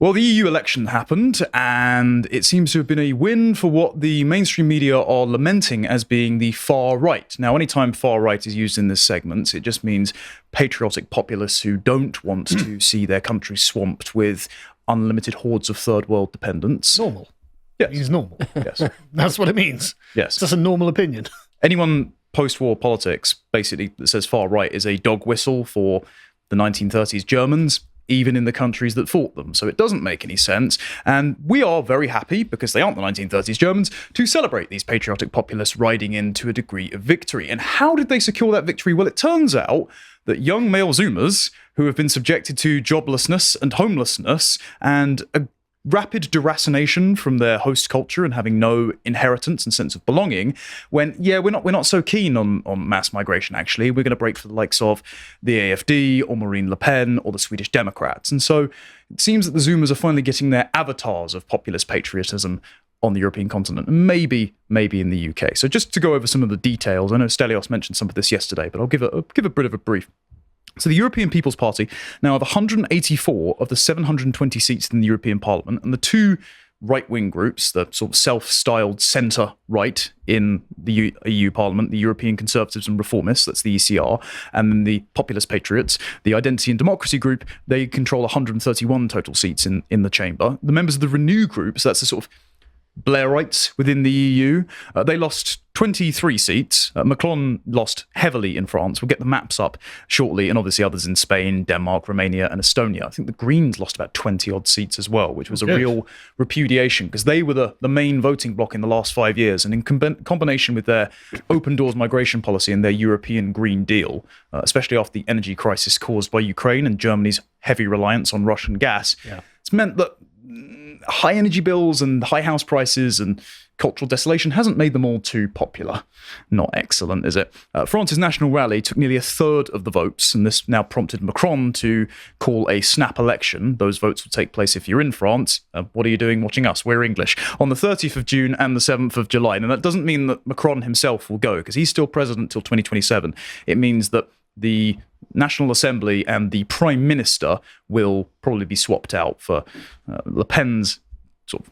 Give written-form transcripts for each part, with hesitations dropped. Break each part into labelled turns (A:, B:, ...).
A: Well, the EU election happened, and it seems to have been a win for what the mainstream media are lamenting as being the far right. Now, anytime far right is used in this segment, it just means patriotic populists who don't want to see their country swamped with unlimited hordes of third world dependents.
B: Normal.
A: Yes.
B: It means normal.
A: Yes.
B: That's what it means.
A: Yes.
B: It's just a normal opinion.
A: Anyone post-war politics, basically, that says far right is a dog whistle for the 1930s Germans, even in the countries that fought them. So it doesn't make any sense. And we are very happy, because they aren't the 1930s Germans, to celebrate these patriotic populists riding in to a degree of victory. And how did they secure that victory? Well, it turns out that young male Zoomers who have been subjected to joblessness and homelessness and a rapid deracination from their host culture and having no inheritance and sense of belonging, when, we're not so keen on mass migration, actually. We're going to break for the likes of the AfD or Marine Le Pen or the Swedish Democrats. And so it seems that the Zoomers are finally getting their avatars of populist patriotism on the European continent, and maybe in the UK. So just to go over some of the details, I know Stelios mentioned some of this yesterday, but I'll give a bit of a brief. So the European People's Party now have 184 of the 720 seats in the European Parliament, and the two right-wing groups, the sort of self-styled centre-right in the EU Parliament, the European Conservatives and Reformists, that's the ECR, and then the Populist Patriots, the Identity and Democracy group, they control 131 total seats in the chamber. The members of the Renew group, so that's the sort of Blairites within the EU, they lost 23 seats. Macron lost heavily in France. We'll get the maps up shortly, and obviously others in Spain, Denmark, Romania, and Estonia. I think the Greens lost about 20-odd seats as well, which was a real repudiation, because they were the main voting bloc in the last 5 years, and in combination with their open doors migration policy and their European Green Deal, especially after the energy crisis caused by Ukraine and Germany's heavy reliance on Russian gas, it's meant that high energy bills and high house prices and cultural desolation hasn't made them all too popular. Not excellent, is it? France's National Rally took nearly a third of the votes, and this now prompted Macron to call a snap election. Those votes will take place if you're in France. What are you doing watching us? We're English. On the 30th of June and the 7th of July. And that doesn't mean that Macron himself will go, because he's still president till 2027. It means that the National Assembly and the Prime Minister will probably be swapped out for Le Pen's sort of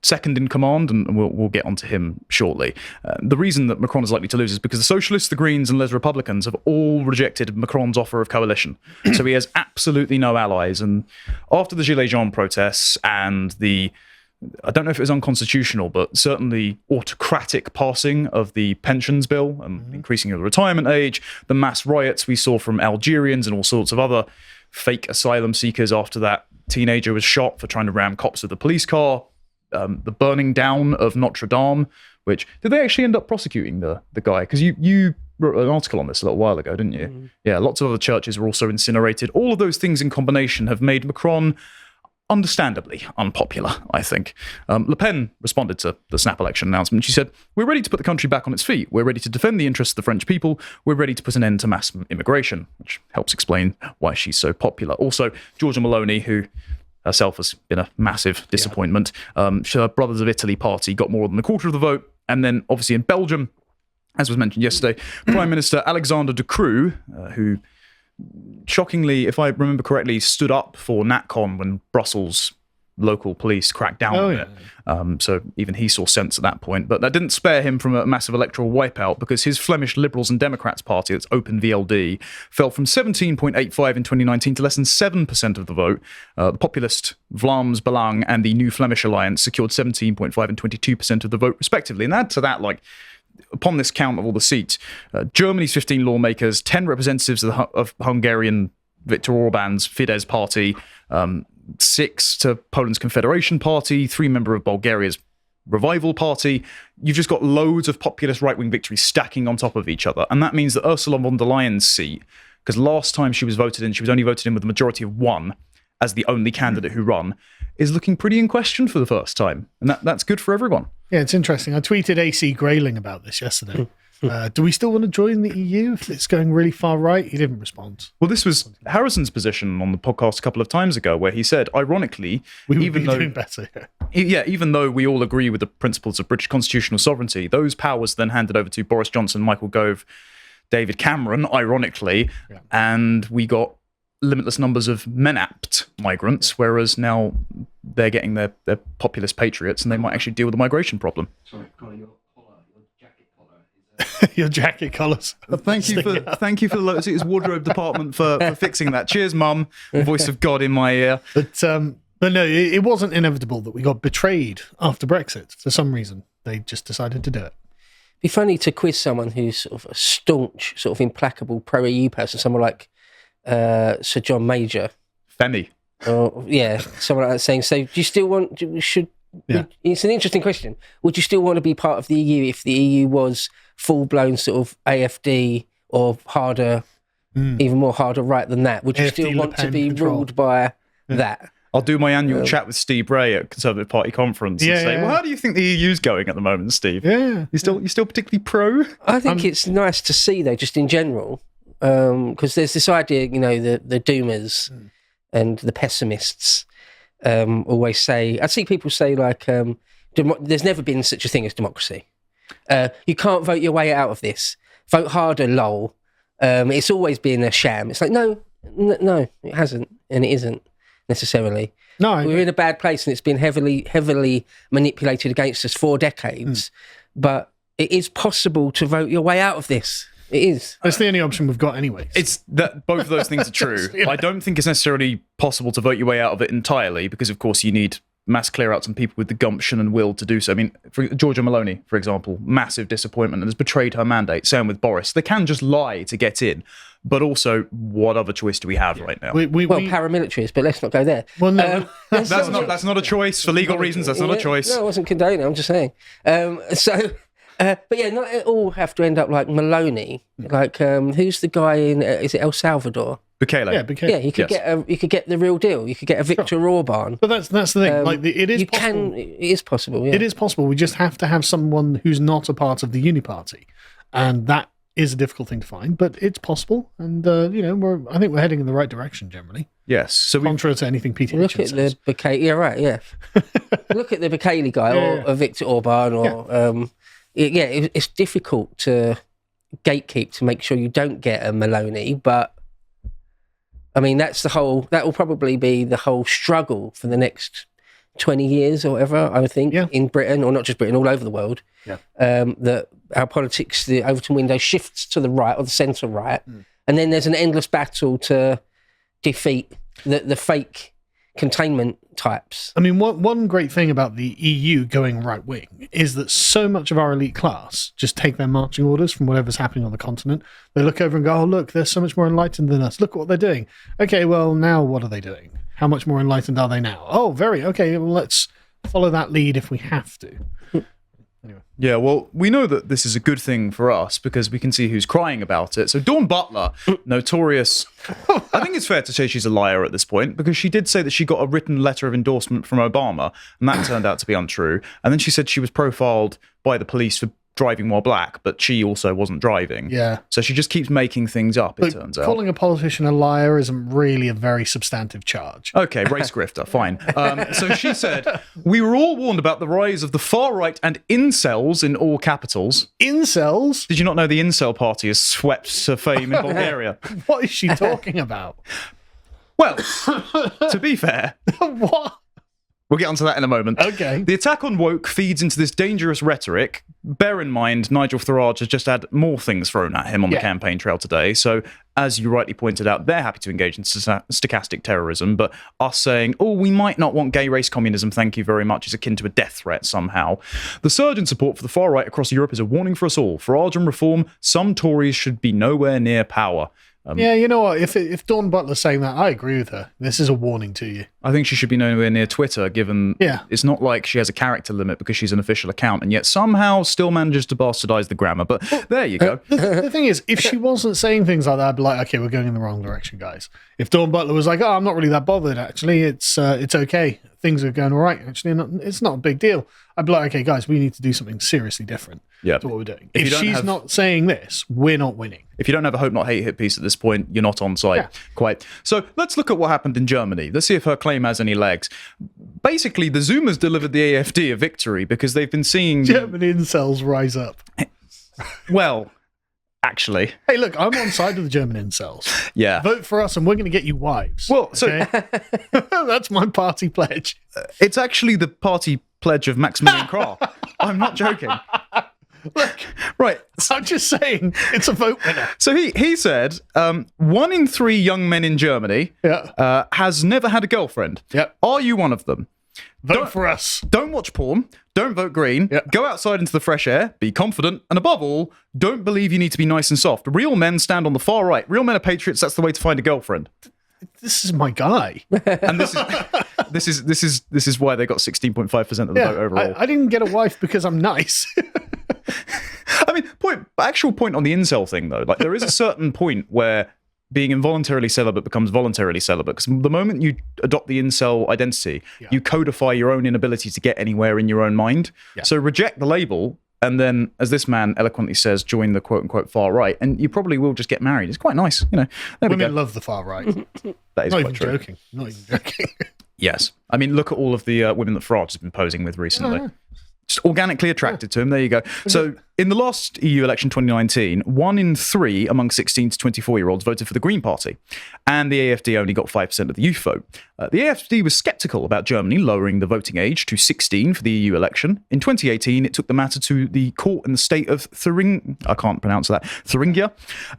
A: second in command, and we'll get onto him shortly. The reason that Macron is likely to lose is because the Socialists, the Greens, and Les Republicans have all rejected Macron's offer of coalition. So he has absolutely no allies. And after the Gilets jaunes protests and I don't know if it was unconstitutional, but certainly autocratic passing of the pensions bill and increasing of the retirement age, the mass riots we saw from Algerians and all sorts of other fake asylum seekers after that teenager was shot for trying to ram cops with a police car, the burning down of Notre Dame, which, did they actually end up prosecuting the guy? Because you wrote an article on this a little while ago, didn't you? Yeah, lots of other churches were also incinerated. All of those things in combination have made Macron understandably unpopular, I think. Le Pen responded to the snap election announcement. She said, "We're ready to put the country back on its feet. We're ready to defend the interests of the French people. We're ready to put an end to mass immigration," which helps explain why she's so popular. Also, Giorgia Meloni, who herself has been a massive disappointment. Her Brothers of Italy party got more than a quarter of the vote. And then, obviously, in Belgium, as was mentioned yesterday, Prime Minister Alexander De Croo, who shockingly, if I remember correctly, stood up for NatCon when Brussels local police cracked down on it. So even he saw sense at that point. But that didn't spare him from a massive electoral wipeout, because his Flemish Liberals and Democrats party, that's Open VLD, fell from 17.85 in 2019 to less than 7% of the vote. The populist Vlaams Belang and the New Flemish Alliance secured 17.5 and 22% of the vote, respectively. And add to that, upon this count of all the seats, Germany's 15 lawmakers, 10 representatives of Hungarian Viktor Orban's Fidesz party, 6 to Poland's Confederation Party, 3 members of Bulgaria's Revival Party. You've just got loads of populist right-wing victories stacking on top of each other. And that means that Ursula von der Leyen's seat, because last time she was voted in, she was only voted in with a majority of 1 as the only candidate who run, is looking pretty in question for the first time. And that's good for everyone.
B: Yeah, it's interesting. I tweeted AC Grayling about this yesterday. Do we still want to join the EU if it's going really far right? He didn't respond.
A: Well, this was Harrison's position on the podcast a couple of times ago, where he said, ironically,
B: we would be doing better.
A: Even though we all agree with the principles of British constitutional sovereignty, those powers then handed over to Boris Johnson, Michael Gove, David Cameron, ironically, and we got limitless numbers of MENAPT migrants, whereas now they're getting their populist patriots, and they might actually deal with the migration problem.
C: Sorry, Connor, your jacket collar is
B: Your jacket collars.
A: Thank you for the Lotus wardrobe department for fixing that. Cheers, Mum. Voice of God in my ear.
B: But no, it wasn't inevitable that we got betrayed after Brexit. For some reason, they just decided to do it.
D: Be funny to quiz someone who's sort of a staunch, sort of implacable pro-EU person, someone like Sir John Major.
A: Femi.
D: Yeah, someone like that saying, so do you still want, it's an interesting question. Would you still want to be part of the EU if the EU was full-blown sort of AFD or harder, even more harder right than that? Would you
B: AFD,
D: still want to be
B: control.
D: ruled by that?
A: I'll do my annual chat with Steve Bray at Conservative Party conference and say, well, how do you think the EU's going at the moment, Steve?
B: Yeah.
A: You still particularly pro?
D: I think it's nice to see, though, just in general, because there's this idea, the doomers and the pessimists always say, I see people say, like, there's never been such a thing as democracy. You can't vote your way out of this. Vote harder, lol. It's always been a sham. It's like, no, it hasn't, and it isn't necessarily.
B: No,
D: we're in a bad place, and it's been heavily manipulated against us for decades. But it is possible to vote your way out of this. It is.
B: That's the only option we've got anyway.
A: It's that both of those things are true. I don't think it's necessarily possible to vote your way out of it entirely, because of course you need mass clear outs and people with the gumption and will to do so. I mean, for Georgia Maloney, for example, massive disappointment and has betrayed her mandate. Same with Boris. They can just lie to get in. But also, what other choice do we have right now?
D: Paramilitaries, but let's not go there.
B: Well, no.
A: That's not a choice for legal reasons. That's not a choice.
D: No, I wasn't condoning. I'm just saying. But yeah, not it all have to end up like Maloney. Like, who's the guy in? Is it El Salvador?
A: Bukele.
B: Yeah, Bukele.
D: Yeah, you could get the real deal. You could get a Viktor Orban.
B: But that's the thing. It is possible.
D: It is possible. Yeah.
B: It is possible. We just have to have someone who's not a part of the Uniparty, and that is a difficult thing to find. But it's possible, and I think we're heading in the right direction generally.
A: Yes. So
B: contrary to anything Peter
D: look
B: Hitchens
D: at
B: says.
D: the Bukele. Yeah, right. Yeah. Look at the Bukele guy or Viktor Orban or it's difficult to gatekeep to make sure you don't get a Maloney, but I mean that will probably be the whole struggle for the next 20 years or whatever, I would think, in Britain, or not just Britain, all over the world. Yeah. That our politics, the Overton window shifts to the right or the centre right, and then there's an endless battle to defeat the fake containment types.
B: I mean, one great thing about the EU going right wing is that so much of our elite class just take their marching orders from whatever's happening on the continent. They look over and go, oh, look, they're so much more enlightened than us. Look what they're doing. Okay, well, now what are they doing? How much more enlightened are they now? Oh, very. Okay, well, let's follow that lead if we have to. Anyway.
A: Yeah, well, we know that this is a good thing for us because we can see who's crying about it. So Dawn Butler, notorious... I think it's fair to say she's a liar at this point because she did say that she got a written letter of endorsement from Obama, and that turned out to be untrue. And then she said she was profiled by the police for driving while black, but she also wasn't driving.
B: Yeah.
A: So she just keeps making things up, it turns out.
B: Calling a politician a liar isn't really a very substantive charge.
A: Okay, race grifter, fine. So she said, we were all warned about the rise of the far right and incels in all capitals.
B: Incels?
A: Did you not know the incel party has swept to fame in Bulgaria?
B: What is she talking about?
A: Well, to be fair...
B: What?
A: We'll get onto that in a moment.
B: Okay.
A: The attack on woke feeds into this dangerous rhetoric. Bear in mind, Nigel Farage has just had more things thrown at him on the campaign trail today. So, as you rightly pointed out, they're happy to engage in stochastic terrorism. But us saying, oh, we might not want gay race communism, thank you very much, is akin to a death threat somehow. The surge in support for the far right across Europe is a warning for us all. Farage and reform, some Tories should be nowhere near power.
B: Yeah, you know what? If Dawn Butler's saying that, I agree with her. This is a warning to you.
A: I think she should be nowhere near Twitter, given it's not like she has a character limit because she's an official account, and yet somehow still manages to bastardize the grammar. But there you go.
B: The thing is, if she wasn't saying things like that, I'd be like, okay, we're going in the wrong direction, guys. If Dawn Butler was like, oh, I'm not really that bothered, actually, it's okay. Things are going all right, actually. It's not a big deal. I'd be like, okay, guys, we need to do something seriously different to what we're doing. If she's not saying this, we're not winning.
A: If you don't have a Hope Not Hate hit piece at this point, you're not on side quite. So let's look at what happened in Germany. Let's see if her claim has any legs. Basically, the Zoomers delivered the AfD a victory because they've been seeing...
B: German incels rise up.
A: Well... actually.
B: Hey, look, I'm on side with the German incels.
A: Yeah.
B: Vote for us and we're going to get you wives.
A: Well, so
B: that's my party pledge.
A: it's actually the party pledge of Maximilian Krah. I'm not joking.
B: Look,
A: Right.
B: I'm just saying it's a vote winner.
A: So he said 1 in 3 young men in Germany has never had a girlfriend.
B: Yep.
A: Are you one of them?
B: Vote for us.
A: Don't watch porn. Don't vote green. Go outside into the fresh air. Be confident. And above all, don't believe you need to be nice and soft. Real men stand on the far right. Real men are patriots. That's the way to find a girlfriend.
B: This is my guy.
A: And this is why they got 16.5% of the vote overall.
B: I didn't get a wife because I'm nice.
A: I mean, actual point on the incel thing though. Like there is a certain point where being involuntarily celibate becomes voluntarily celibate. Because the moment you adopt the incel identity, you codify your own inability to get anywhere in your own mind. Yeah. So reject the label, and then, as this man eloquently says, join the quote-unquote far right, and you probably will just get married. It's quite nice, you know.
B: Women love the far right.
A: That is
B: Not
A: quite
B: even
A: true.
B: joking. Not even joking.
A: Yes. I mean, look at all of the women that Farage has been posing with recently. Just organically attracted to him. There you go. So in the last EU election 2019, 1 in 3 among 16 to 24-year-olds voted for the Green Party, and the AfD only got 5% of the youth vote. The AfD was sceptical about Germany lowering the voting age to 16 for the EU election. In 2018, it took the matter to the court in the state of Thuringia,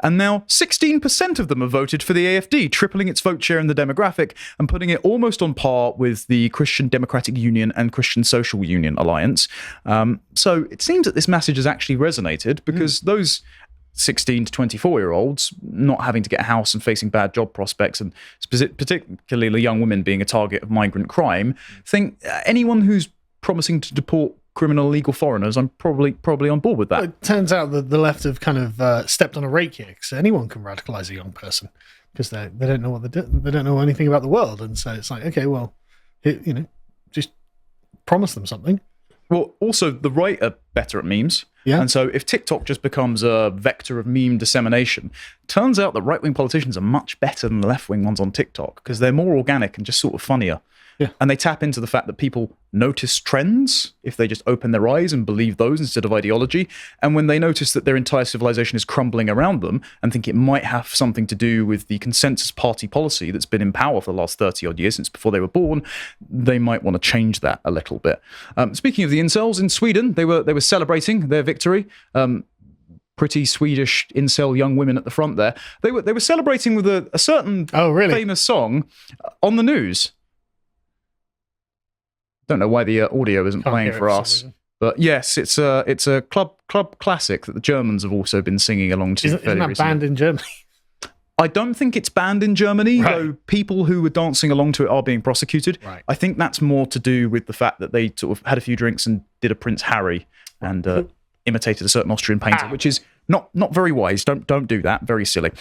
A: and now 16% of them have voted for the AfD, tripling its vote share in the demographic and putting it almost on par with the Christian Democratic Union and Christian Social Union alliance. So it seems that this message has actually resonated because those 16 to 24-year-olds not having to get a house and facing bad job prospects, and particularly young women being a target of migrant crime, think anyone who's promising to deport criminal illegal foreigners, I'm probably on board with that.
B: Well, it turns out that the left have kind of stepped on a rake here, because anyone can radicalize a young person because they don't know what they don't know anything about the world, and so it's like, okay, well, just promise them something.
A: Well, also, the right are better at memes. Yeah. And so if TikTok just becomes a vector of meme dissemination, turns out that right-wing politicians are much better than the left-wing ones on TikTok because they're more organic and just sort of funnier. Yeah. And they tap into the fact that people notice trends if they just open their eyes and believe those instead of ideology. And when they notice that their entire civilization is crumbling around them and think it might have something to do with the consensus party policy that's been in power for the last 30-odd years since before they were born, they might want to change that a little bit. Speaking of the incels, in Sweden, they were celebrating their victory. Pretty Swedish incel young women at the front there. They were celebrating with a certain famous song on the news. Don't know why the audio isn't playing for us, but yes, it's a club classic that the Germans have also been singing along to.
B: Isn't that banned in Germany?
A: I don't think it's banned in Germany, though people who were dancing along to it are being prosecuted. Right. I think that's more to do with the fact that they sort of had a few drinks and did a Prince Harry and imitated a certain Austrian painter, which is not very wise. Don't do that. Very silly.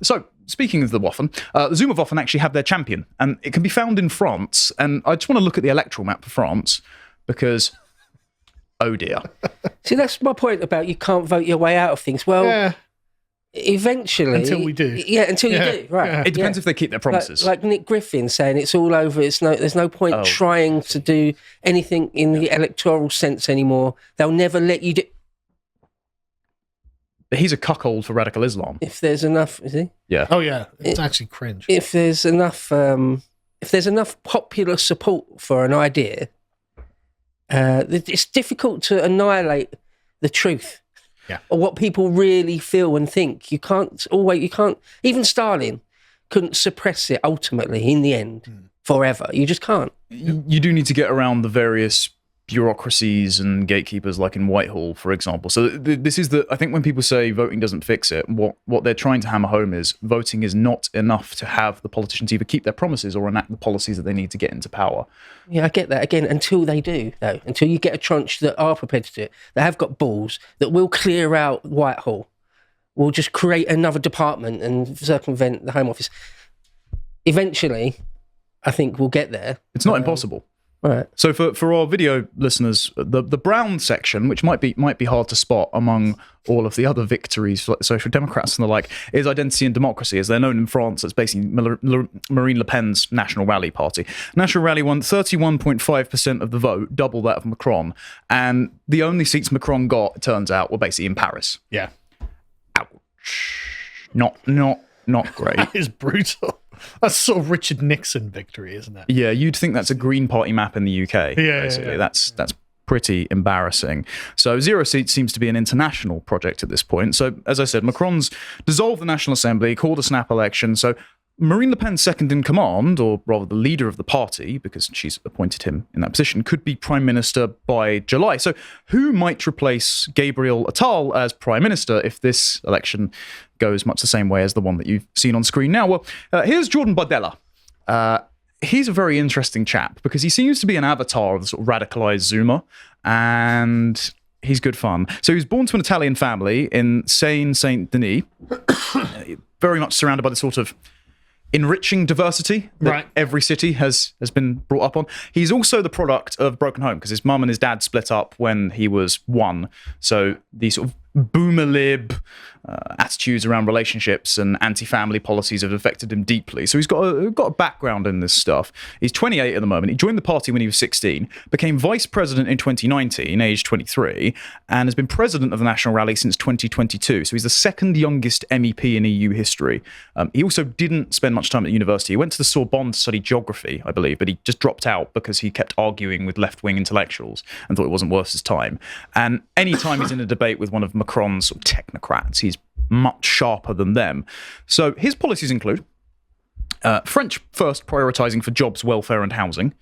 A: So speaking of the Waffen, the Zuma Waffen actually have their champion, and it can be found in France. And I just want to look at the electoral map for France because, oh dear.
D: See, that's my point about you can't vote your way out of things. Well, eventually,
B: until we do,
D: until you do, right?
A: Yeah. It depends if they keep their promises.
D: Like Nick Griffin saying, it's all over. There's no point trying to do anything in the electoral sense anymore. They'll never let you do.
A: He's a cuckold for radical Islam.
D: If there's enough, is he?
A: Yeah.
B: Oh yeah, it's actually cringe.
D: If there's enough popular support for an idea, it's difficult to annihilate the truth, or what people really feel and think. You can't. Even Stalin couldn't suppress it. Ultimately, in the end, forever, you just can't.
A: You do need to get around the various bureaucracies and gatekeepers, like in Whitehall, for example. So this is I think when people say voting doesn't fix it, what they're trying to hammer home is voting is not enough to have the politicians either keep their promises or enact the policies that they need to get into power.
D: Yeah, I get that. Again, until they do, though, until you get a tranche that are prepared to do it, that have got balls, that will clear out Whitehall, will just create another department and circumvent the Home Office. Eventually, I think we'll get there.
A: It's not impossible.
D: Right.
A: So for our video listeners, the brown section, which might be hard to spot among all of the other victories for Social Democrats and the like, is Identity and Democracy, as they're known in France. It's basically Marine Le Pen's National Rally party. National Rally won 31.5% of the vote, double that of Macron, and the only seats Macron got, it turns out, were basically in Paris.
B: Yeah.
A: not great.
B: That is brutal. That's sort of Richard Nixon victory, isn't it?
A: Yeah, you'd think that's a Green Party map in the UK.
B: Yeah.
A: That's pretty embarrassing. So zero seats seems to be an international project at this point. So as I said, Macron's dissolved the National Assembly, called a snap election. So Marine Le Pen, second in command, or rather the leader of the party, because she's appointed him in that position, could be prime minister by July. So who might replace Gabriel Attal as prime minister if this election goes much the same way as the one that you've seen on screen now? Well, here's Jordan Bardella. He's a very interesting chap because he seems to be an avatar of the sort of radicalized Zoomer, and he's good fun. So he was born to an Italian family in Seine-Saint-Denis, very much surrounded by the sort of enriching diversity that every city has been brought up on. He's also the product of a broken home because his mum and his dad split up when he was 1. So the sort of boomer lib attitudes around relationships and anti-family policies have affected him deeply. So he's got a background in this stuff. He's 28 at the moment. He joined the party when he was 16, became vice president in 2019, aged 23, and has been president of the National Rally since 2022. So he's the second youngest MEP in EU history. He also didn't spend much time at university. He went to the Sorbonne to study geography, I believe, but he just dropped out because he kept arguing with left-wing intellectuals and thought it wasn't worth his time. And any time he's in a debate with one of Macron's sort of technocrats, he's much sharper than them. So his policies include French first, prioritising for jobs, welfare and housing,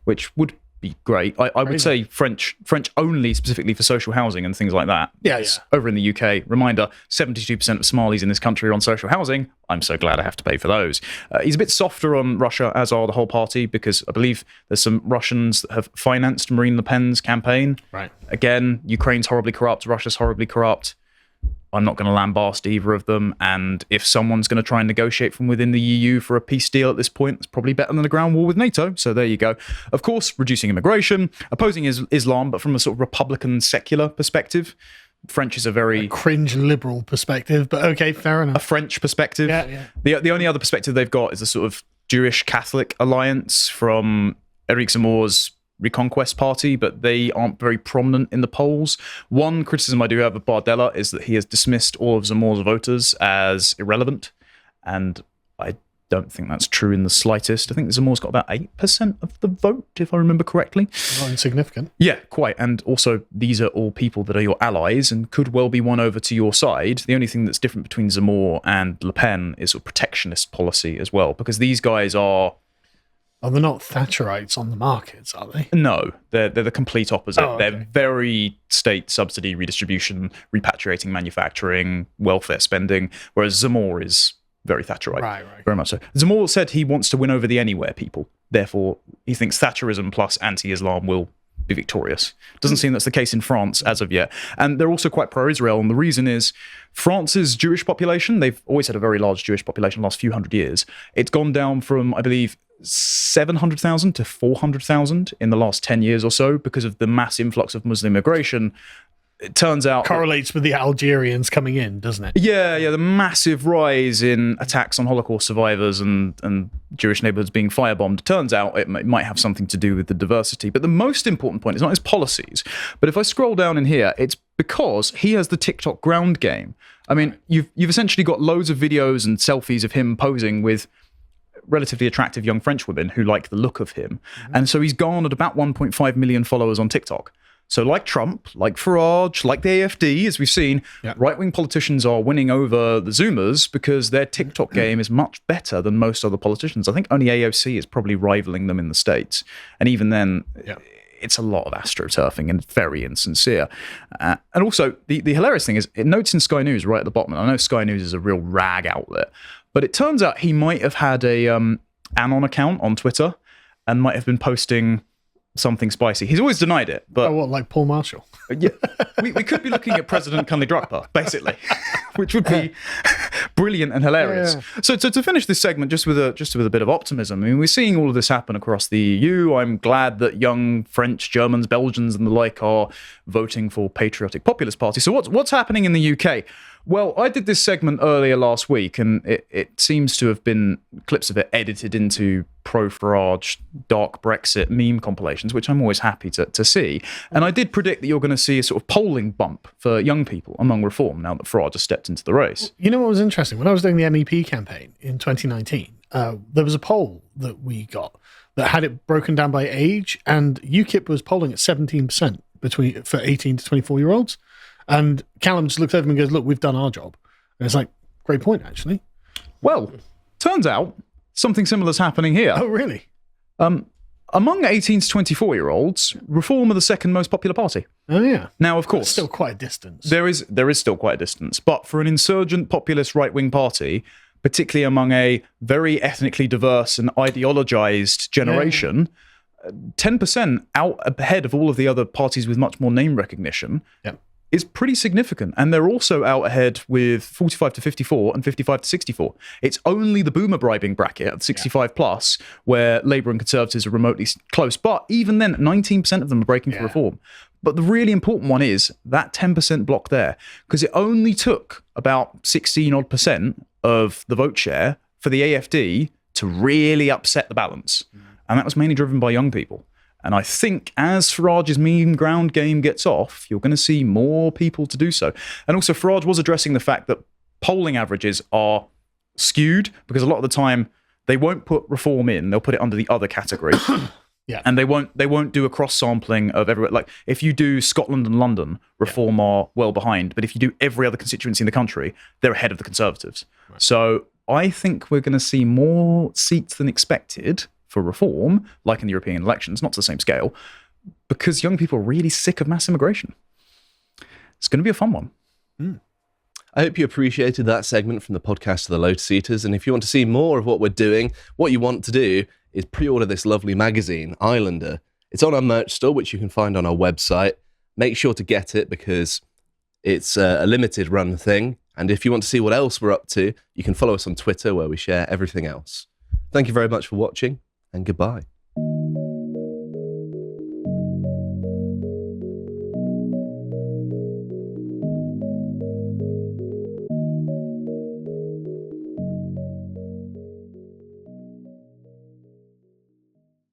A: which would be great. I would say French only specifically for social housing and things like that.
B: Yes.
A: Over in the UK, reminder, 72% of Somalis in this country are on social housing. I'm so glad I have to pay for those. He's a bit softer on Russia, as are the whole party, because I believe there's some Russians that have financed Marine Le Pen's campaign.
B: Right.
A: Again, Ukraine's horribly corrupt, Russia's horribly corrupt. I'm not going to lambast either of them. And if someone's going to try and negotiate from within the EU for a peace deal at this point, it's probably better than a ground war with NATO. So there you go. Of course, reducing immigration, opposing Islam, but from a sort of Republican secular perspective. French is a very
B: cringe liberal perspective, but okay, fair enough.
A: A French perspective.
B: Yeah.
A: The only other perspective they've got is the sort of Jewish Catholic alliance from Eric Zemmour's Reconquest Party, but they aren't very prominent in the polls. One criticism I do have of Bardella is that he has dismissed all of Zemmour's voters as irrelevant, and I don't think that's true in the slightest. I think Zemmour's got about 8% of the vote, if I remember correctly.
B: Not insignificant.
A: Yeah, quite. And also, these are all people that are your allies and could well be won over to your side. The only thing that's different between Zemmour and Le Pen is sort of protectionist policy as well, because these guys are...
B: Oh, they're not Thatcherites on the markets, are they?
A: No, they're the complete opposite.
B: Oh, okay.
A: They're very state subsidy redistribution, repatriating manufacturing, welfare spending, whereas Zemmour is very Thatcherite.
B: Right.
A: Very much so. Zemmour said he wants to win over the anywhere people. Therefore, he thinks Thatcherism plus anti-Islam will be victorious. Doesn't seem that's the case in France as of yet. And they're also quite pro-Israel, and the reason is France's Jewish population, they've always had a very large Jewish population the last few hundred years. It's gone down from, I believe, 700,000 to 400,000 in the last 10 years or so because of the mass influx of Muslim immigration. It turns out...
B: Correlates with the Algerians coming in, doesn't it?
A: Yeah, the massive rise in attacks on Holocaust survivors and Jewish neighborhoods being firebombed. Turns out it might have something to do with the diversity. But the most important point is not his policies. But if I scroll down in here, it's because he has the TikTok ground game. I mean, you've essentially got loads of videos and selfies of him posing with relatively attractive young French women who like the look of him. Mm-hmm. And so he's garnered about 1.5 million followers on TikTok. So like Trump, like Farage, like the AFD, as we've seen, right-wing politicians are winning over the Zoomers because their TikTok game is much better than most other politicians. I think only AOC is probably rivaling them in the States. And even then, it's a lot of astroturfing and very insincere. And also, the hilarious thing is, it notes in Sky News right at the bottom, and I know Sky News is a real rag outlet, but it turns out he might have had a Anon account on Twitter and might have been posting something spicy. He's always denied it. But
B: like Paul Marshall?
A: Yeah, we could be looking at President Kunle Drukpa, basically, which would be brilliant and hilarious. Yeah. So to finish this segment, just with a bit of optimism, I mean, we're seeing all of this happen across the EU. I'm glad that young French, Germans, Belgians, and the like are voting for patriotic populist parties. So what's happening in the UK? Well, I did this segment earlier last week, and it seems to have been clips of it edited into pro-Farage, dark Brexit meme compilations, which I'm always happy to see. And I did predict that you're going to see a sort of polling bump for young people among Reform now that Farage has stepped into the race.
B: You know what was interesting? When I was doing the MEP campaign in 2019, there was a poll that we got that had it broken down by age, and UKIP was polling at 17% for 18 to 24-year-olds. And Callum just looked over me and goes, look, we've done our job. And it's like, great point, actually.
A: Well, turns out something similar is happening here.
B: Oh, really?
A: Among 18 to 24-year-olds, Reform are the second most popular party.
B: Oh, yeah.
A: Now, of course,
B: That's still quite a distance.
A: there is still quite a distance. But for an insurgent populist right-wing party, particularly among a very ethnically diverse and ideologized generation, 10% out ahead of all of the other parties with much more name recognition is pretty significant. And they're also out ahead with 45 to 54 and 55 to 64. It's only the boomer bribing bracket at 65 plus where Labour and Conservatives are remotely close. But even then, 19% of them are breaking for Reform. But the really important one is that 10% block there, because it only took about 16 odd percent of the vote share for the AFD to really upset the balance. And that was mainly driven by young people. And I think as Farage's meme ground game gets off, you're going to see more people to do so. And also Farage was addressing the fact that polling averages are skewed because a lot of the time they won't put Reform in, they'll put it under the other category. And they won't do a cross sampling of everywhere. Like if you do Scotland and London, Reform are well behind. But if you do every other constituency in the country, they're ahead of the Conservatives. Right. So I think we're going to see more seats than expected for Reform, like in the European elections, not to the same scale, because young people are really sick of mass immigration. It's going to be a fun one.
E: I hope you appreciated that segment from the podcast of the Lotus Eaters. And if you want to see more of what we're doing, what you want to do is pre-order this lovely magazine, Islander. It's on our merch store, which you can find on our website. Make sure to get it because it's a limited run thing. And if you want to see what else we're up to, you can follow us on Twitter where we share everything else. Thank you very much for watching and goodbye.